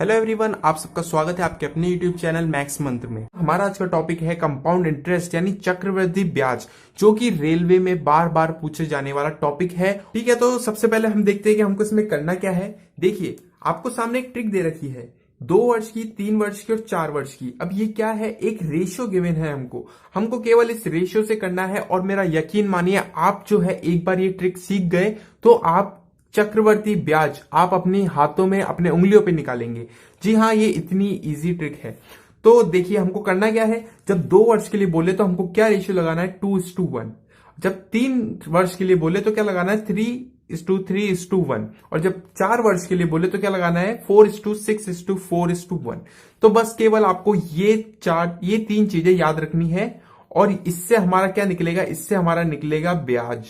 Hello everyone, आप सबका स्वागत है आपके अपने यूट्यूब चैनल मैक्स मंत्र में। हमारा आज का टॉपिक है कंपाउंड इंटरेस्ट यानी चक्रवृद्धि ब्याज, जो कि रेलवे में बार बार पूछे जाने वाला टॉपिक है। ठीक है, तो सबसे पहले हम देखते हैं कि हमको इसमें करना क्या है। देखिए, आपको सामने एक ट्रिक दे रखी है 2 वर्ष की, 3 वर्ष की और 4 वर्ष की। अब ये क्या है, एक रेशियो गिवन है हमको केवल इस रेशियो से करना है। और मेरा यकीन मानिए, आप जो है एक बार ये ट्रिक सीख गए तो आप चक्रवर्ती ब्याज आप अपनी हाथों में, अपने उंगलियों पे निकालेंगे। जी हाँ, ये इतनी इजी ट्रिक है। तो देखिए, हमको करना क्या है। जब 2 वर्ष के लिए बोले तो हमको क्या रेशियो लगाना है, 2:1। जब 3 वर्ष के लिए बोले तो क्या लगाना है, 3:3:1। और जब 4 वर्ष के लिए बोले तो क्या लगाना है, 4:6:4:1। तो बस केवल आपको ये 3 चीजें याद रखनी है। और इससे हमारा क्या निकलेगा, इससे हमारा निकलेगा ब्याज।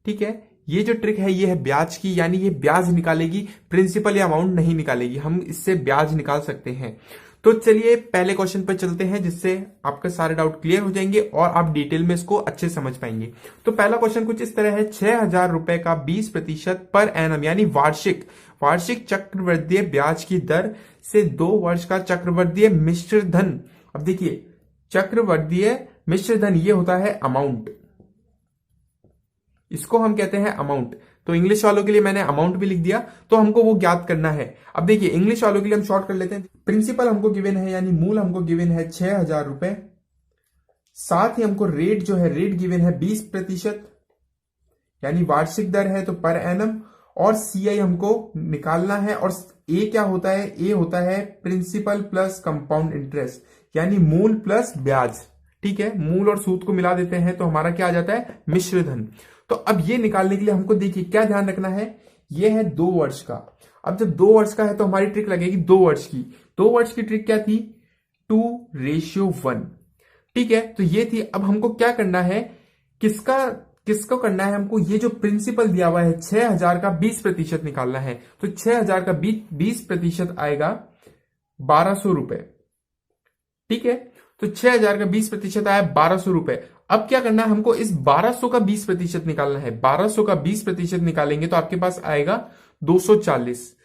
ठीक है, ये जो ट्रिक है ये है ब्याज की, यानी ये ब्याज निकालेगी, प्रिंसिपल या अमाउंट नहीं निकालेगी। हम इससे ब्याज निकाल सकते हैं। तो चलिए पहले क्वेश्चन पर चलते हैं, जिससे आपके सारे डाउट क्लियर हो जाएंगे और आप डिटेल में इसको अच्छे समझ पाएंगे। तो पहला क्वेश्चन कुछ इस तरह है, 6,000 रुपए का 20% पर एनम यानी वार्षिक चक्रवृद्धि ब्याज की दर से 2 वर्ष का चक्रवृद्धि मिश्र धन। अब देखिए, चक्रवृद्धि मिश्र धन ये होता है अमाउंट, इसको हम कहते हैं अमाउंट। तो इंग्लिश वालों के लिए मैंने अमाउंट भी लिख दिया, तो हमको वो ज्ञात करना है। अब देखिए, इंग्लिश वालों के लिए हम शॉर्ट कर लेते हैं। प्रिंसिपल हमको गिवन है, यानी मूल हमको गिवन है 6,000 रुपए। साथ ही हमको रेट जो है, रेट गिवन है 20%, यानी वार्षिक दर है तो पर एनम। और सीआई हमको निकालना है। और ए क्या होता है, ए होता है प्रिंसिपल प्लस कंपाउंड इंटरेस्ट, यानी मूल प्लस ब्याज। ठीक है, मूल और सूद को मिला देते हैं तो हमारा क्या आ जाता है, मिश्र धन। तो अब ये निकालने के लिए हमको देखिए क्या ध्यान रखना है, ये है 2 वर्ष का। अब जब 2 वर्ष का है तो हमारी ट्रिक लगेगी 2 वर्ष की। 2 वर्ष की ट्रिक क्या थी, 2:1। ठीक है, तो ये थी। अब हमको क्या करना है, किसको करना है, हमको ये जो प्रिंसिपल दिया हुआ है 6,000 का 20% निकालना है। तो 6,000 का 20% आएगा 1,200 रुपए। ठीक है, तो 6,000 का 20% आया 1,200 रुपए। अब क्या करना है, हमको इस 1,200 का 20% निकालना है। 1,200 का 20% निकालेंगे तो आपके पास आएगा 240।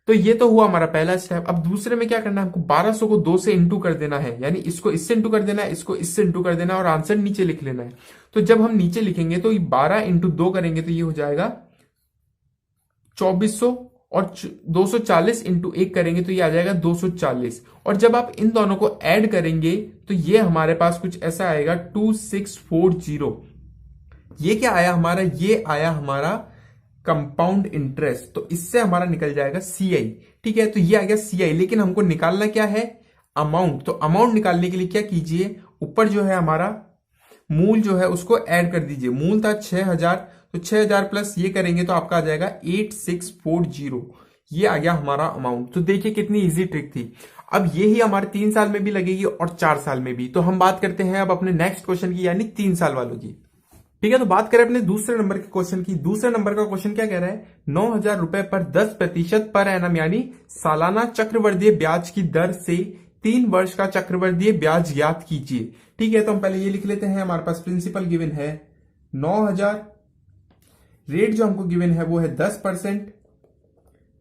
तो ये तो हुआ हमारा पहला स्टेप। अब दूसरे में क्या करना है, हमको 1,200 को 2 से इंटू कर देना है, यानी इसको इससे इंटू कर देना है, इसको इससे इंटू कर देना है और आंसर नीचे लिख लेना है। तो जब हम नीचे लिखेंगे तो 12 × 2 करेंगे तो ये हो जाएगा 2,400। और 240 × 1 करेंगे तो ये आ जाएगा 240। और जब आप इन दोनों को ऐड करेंगे तो ये हमारे पास कुछ ऐसा आएगा 2,640। ये क्या आया हमारा, ये आया हमारा कंपाउंड इंटरेस्ट। तो इससे हमारा निकल जाएगा सीआई। ठीक है, तो ये आ गया सीआई। लेकिन हमको निकालना क्या है, अमाउंट। तो अमाउंट निकालने के लिए क्या कीजिए, ऊपर जो है हमारा मूल जो है उसको ऐड कर दीजिए। मूल था 6,000, तो 6,000 प्लस ये करेंगे तो आपका आ जाएगा 8,640। ये आ गया हमारा अमाउंट। तो देखिए कितनी इजी ट्रिक थी। अब ये ही हमारे 3 साल में भी लगेगी और 4 साल में भी। तो हम बात करते हैं अब अपने नेक्स्ट क्वेश्चन की, यानी 3 साल वालों की। ठीक है, तो बात करें अपने दूसरे नंबर के क्वेश्चन की। दूसरे नंबर का क्वेश्चन क्या कह रहा है, 9,000 रुपए पर 10% पर एनम यानी सालाना चक्रवृद्धि ब्याज की दर से 3 वर्ष का चक्रवृद्धि ब्याज ज्ञात कीजिए। ठीक है, तो हम पहले ये लिख लेते हैं। हमारे पास प्रिंसिपल गिवन है 9,000, रेट जो हमको गिवन है वो है 10%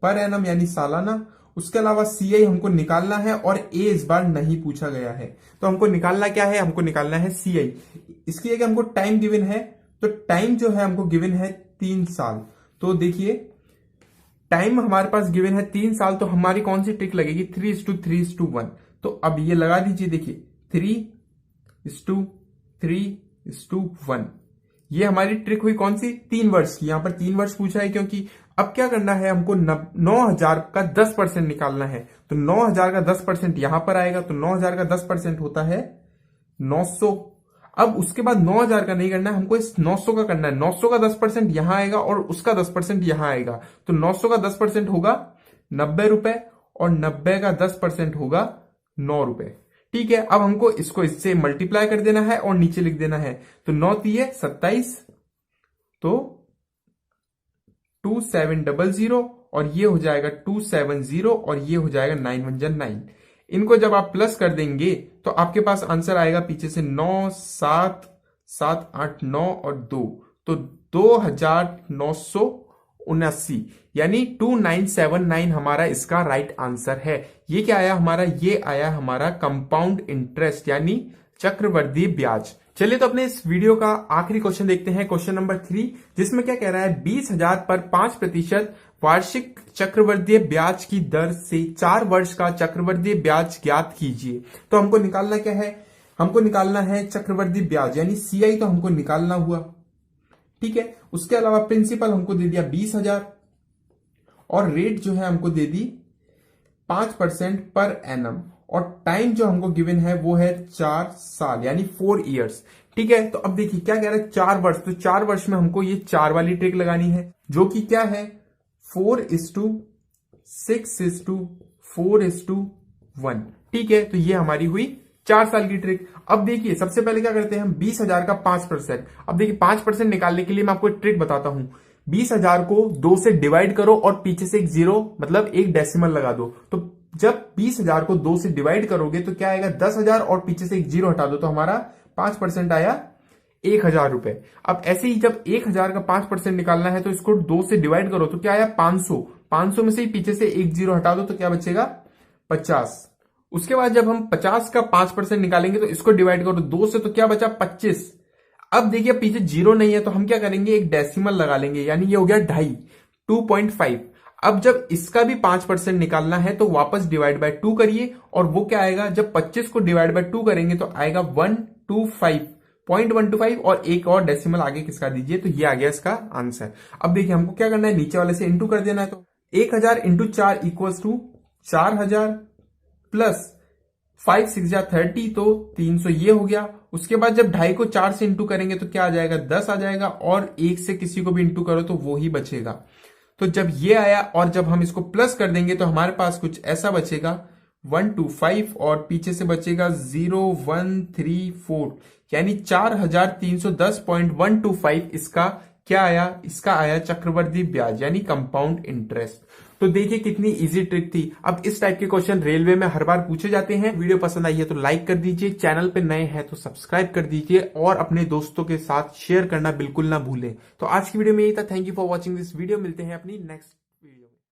पर एनम यानी सालाना। उसके अलावा सीआई हमको निकालना है और ए इस बार नहीं पूछा गया है। तो हमको निकालना क्या है, हमको निकालना है सीआई। इसकी जगह हमको टाइम गिवन है, तो टाइम जो है हमको गिवन है 3 साल। तो देखिए, टाइम हमारे पास गिवन है 3 साल, तो हमारी कौन सी ट्रिक लगेगी, 3:3:1। तो अब ये लगा दीजिए, देखिए 3:3:1। ये हमारी ट्रिक हुई कौन सी, 3 वर्ष की। यहां पर 3 वर्ष पूछा है क्योंकि अब क्या करना है, हमको 9,000 का 10% निकालना है। तो 9,000 का 10% यहां पर आएगा, तो 9,000 का 10% होता है 900। अब उसके बाद 9,000 का नहीं करना है, हमको इस 900 का करना है। 900 का 10% यहां आएगा और उसका 10% यहां आएगा। तो 900 का 10% होगा 90 रुपए और 90 का 10% होगा 9 रुपए। ठीक है, अब हमको इसको इससे मल्टीप्लाई कर देना है और नीचे लिख देना है। तो 9×3 = 27, तो 2700 और ये हो जाएगा 270 और ये हो जाएगा 9×1 = 9। इनको जब आप प्लस कर देंगे तो आपके पास आंसर आएगा पीछे से 9, 7, 7, 8, 9 और 2, तो 2,979। यानी 2979 हमारा इसका राइट आंसर है। ये क्या आया हमारा, ये आया हमारा कंपाउंड इंटरेस्ट यानी चक्रवृद्धि ब्याज। चलिए तो अपने इस वीडियो का आखिरी क्वेश्चन देखते हैं, क्वेश्चन नंबर 3, जिसमें क्या कह रहा है 20,000 पर 5% वार्षिक चक्रवृद्धि ब्याज की दर से 4 वर्ष का चक्रवृद्धि ब्याज ज्ञात कीजिए। तो हमको निकालना क्या है, हमको निकालना है चक्रवृद्धि ब्याज यानी सीआई, तो हमको निकालना हुआ, ठीक है। उसके अलावा प्रिंसिपल हमको दे दिया 20,000 और रेट जो है हमको दे दी 5% पर एनम, और टाइम जो हमको गिवन है वो है 4 साल यानी 4 इयर्स, ठीक है। तो अब देखिए क्या कह रहा है 4 वर्ष, तो 4 वर्ष में हमको ये 4 वाली ट्रिक लगानी है जो कि क्या है 4:6:4:1, ठीक है। तो ये हमारी हुई 4 साल की ट्रिक। अब देखिए सबसे पहले क्या करते हैं हम 20,000 का 5%। अब देखिए 5% निकालने के लिए मैं आपको एक ट्रिक बताता हूं। 20,000 को 2 से डिवाइड करो और पीछे से एक जीरो मतलब एक डेसिमल लगा दो। तो जब 20,000 को 2 से डिवाइड करोगे तो क्या आएगा 10,000 और पीछे से एक जीरो हटा दो तो हमारा 5% आया 1,000 रुपए। अब ऐसे ही जब 1,000 का 5% निकालना है तो इसको 2 से डिवाइड करो तो क्या आया 500। 500 में से ही पीछे से एक जीरो हटा दो तो क्या बचेगा 50। उसके बाद जब हम 50 का 5% निकालेंगे तो इसको डिवाइड करो 2 से तो क्या बचा 25। अब देखिए पीछे जीरो नहीं है तो हम क्या करेंगे एक डेसिमल लगा लेंगे यानी ये हो गया 2.5। अब जब इसका भी 5% निकालना है तो वापस डिवाइड बाय 2 करिए और वो क्या आएगा जब 25 को डिवाइड बाय 2 करेंगे तो आएगा 125.125 और एक और डेसिमल आगे किसका दीजिए, तो ये आ गया इसका आंसर। अब देखिए हमको क्या करना है नीचे वाले से इंटू कर देना है, तो 1,000 इंटू 4 इक्वल्स टू 4,000 प्लस 5 6 जा 30 तो 300 ये हो गया। उसके बाद जब 2.5 को 4 से इंटू करेंगे तो क्या आ जाएगा 10 आ जाएगा और 1 से किसी को भी इंटू करो तो वो ही बचेगा। तो जब ये आया और जब हम इसको प्लस कर देंगे तो हमारे पास कुछ ऐसा बचेगा 125 और पीछे से बचेगा 0134 यानी 4,310.125 इसका क्या आया, इसका आया चक्रवृद्धि ब्याज यानी कंपाउंड इंटरेस्ट। तो देखिए कितनी इजी ट्रिक थी। अब इस टाइप के क्वेश्चन रेलवे में हर बार पूछे जाते हैं। वीडियो पसंद आई है तो लाइक कर दीजिए, चैनल पे नए हैं तो सब्सक्राइब कर दीजिए और अपने दोस्तों के साथ शेयर करना बिल्कुल ना भूलें। तो आज की वीडियो में यही था। Thank you for watching this video. मिलते हैं अपनी नेक्स्ट